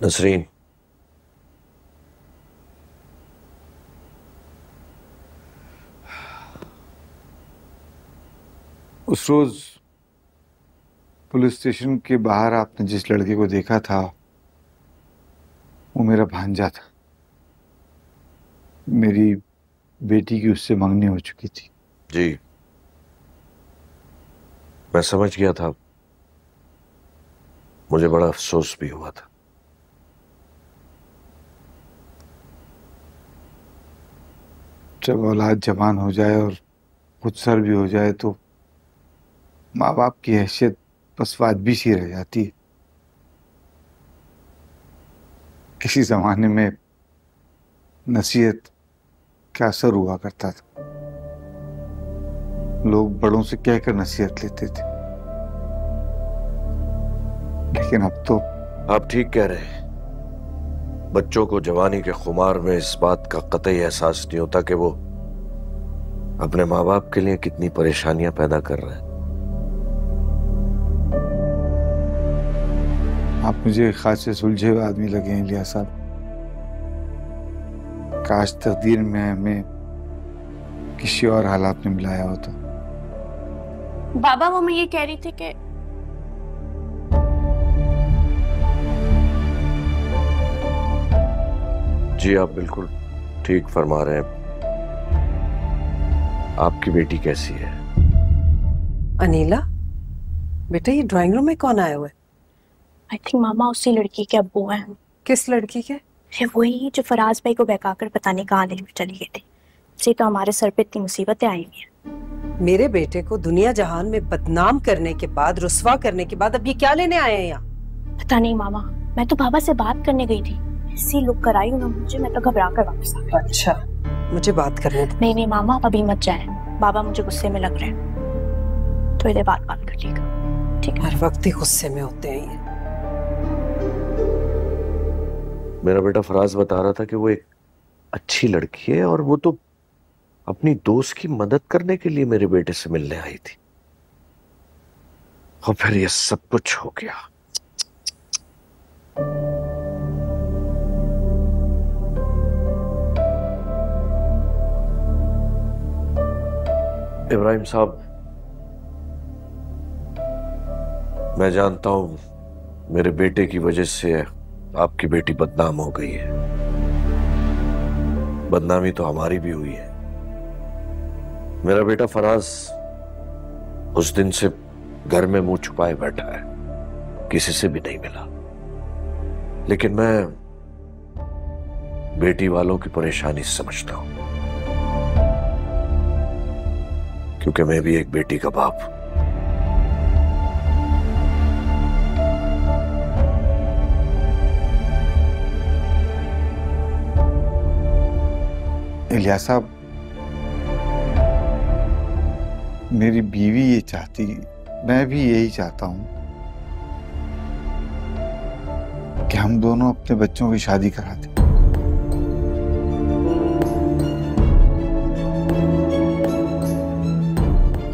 नसरीन, उस रोज police station के बाहर आपने जिस लड़के को देखा था वो मेरा भांजा था। मेरी बेटी की उससे मंगनी हो चुकी थी। जी मैं समझ गया था। मुझे बड़ा अफसोस भी हुआ था। जब औलाद जवान हो जाए और खुद सर भी हो जाए तो माँ बाप की हैसियत बस वाजबी सी रह जाती है। किसी जमाने में नसीहत का असर हुआ करता था। लोग बड़ों से कहकर नसीहत लेते थे, लेकिन अब तो आप ठीक कह रहे हैं। बच्चों को जवानी के खुमार में इस बात का कतई एहसास नहीं होता कि वो अपने माँ बाप के लिए कितनी परेशानियां पैदा कर रहे हैं। आप मुझे खासे सुलझे हुए आदमी लगे हैं इलियास साहब। काश तकदीर में हमें किसी और हालात में मिलाया होता। बाबा वो मैं ये कह रही थी कि जी आप बिल्कुल ठीक फरमा रहे हैं। आपकी बेटी कैसी है? अनीला, बेटा ये ड्राइंग रूम में कौन आया हुआ है? आई थिंक मामा उसी लड़की के अब्बू हैं। किस लड़की के? ये वही जो फराज भाई को बहकाकर पता नहीं कहाँ लेकर चली गई थी। जी तो हमारे सर पे इतनी मुसीबतें आई हुई हैं। मेरे बेटे को दुनिया जहान में बदनाम करने के बाद, रुस्वा करने के बाद अब ये क्या लेने आए हैं यहाँ? पता नहीं मामा, मैं तो बाबा से बात करने गई थी, ऐसी लुक कराई उन्होंने मुझे, मैं तो घबरा कर वापस आ गई। अच्छा, मुझे बात करने दो। नहीं नहीं मामा, अभी मत जाए, बाबा मुझे गुस्से में लग रहे हैं। थोड़ी देर बात कर लीजिएगा, ठीक है? हर वक्त ही गुस्से में होते हैं ये। मेरा बेटा फराज बता रहा था कि वो एक अच्छी लड़की है और वो तो अपनी दोस्त की मदद करने के लिए मेरे बेटे से मिलने आई थी, और फिर ये सब कुछ हो गया। इब्राहिम साहब, मैं जानता हूं मेरे बेटे की वजह से आपकी बेटी बदनाम हो गई है। बदनामी तो हमारी भी हुई है। मेरा बेटा फराज उस दिन से घर में मुंह छुपाए बैठा है, किसी से भी नहीं मिला। लेकिन मैं बेटी वालों की परेशानी समझता हूं, क्योंकि मैं भी एक बेटी का बाप हूं। इलियास साहब, मेरी बीवी ये चाहती, मैं भी यही चाहता हूं कि हम दोनों अपने बच्चों की शादी करा दें।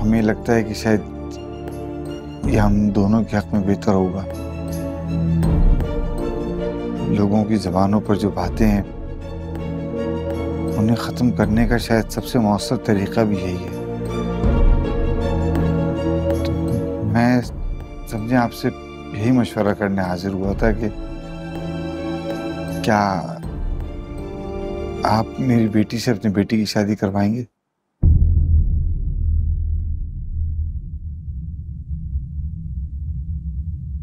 हमें लगता है कि शायद ये हम दोनों के हक में बेहतर होगा। लोगों की जबानों पर जो बातें हैं उन्हें खत्म करने का शायद सबसे मौसर तरीका भी यही है। तो मैं समझे आपसे यही मशवरा करने हाजिर हुआ था कि क्या आप मेरी बेटी से अपनी बेटी की शादी करवाएंगे?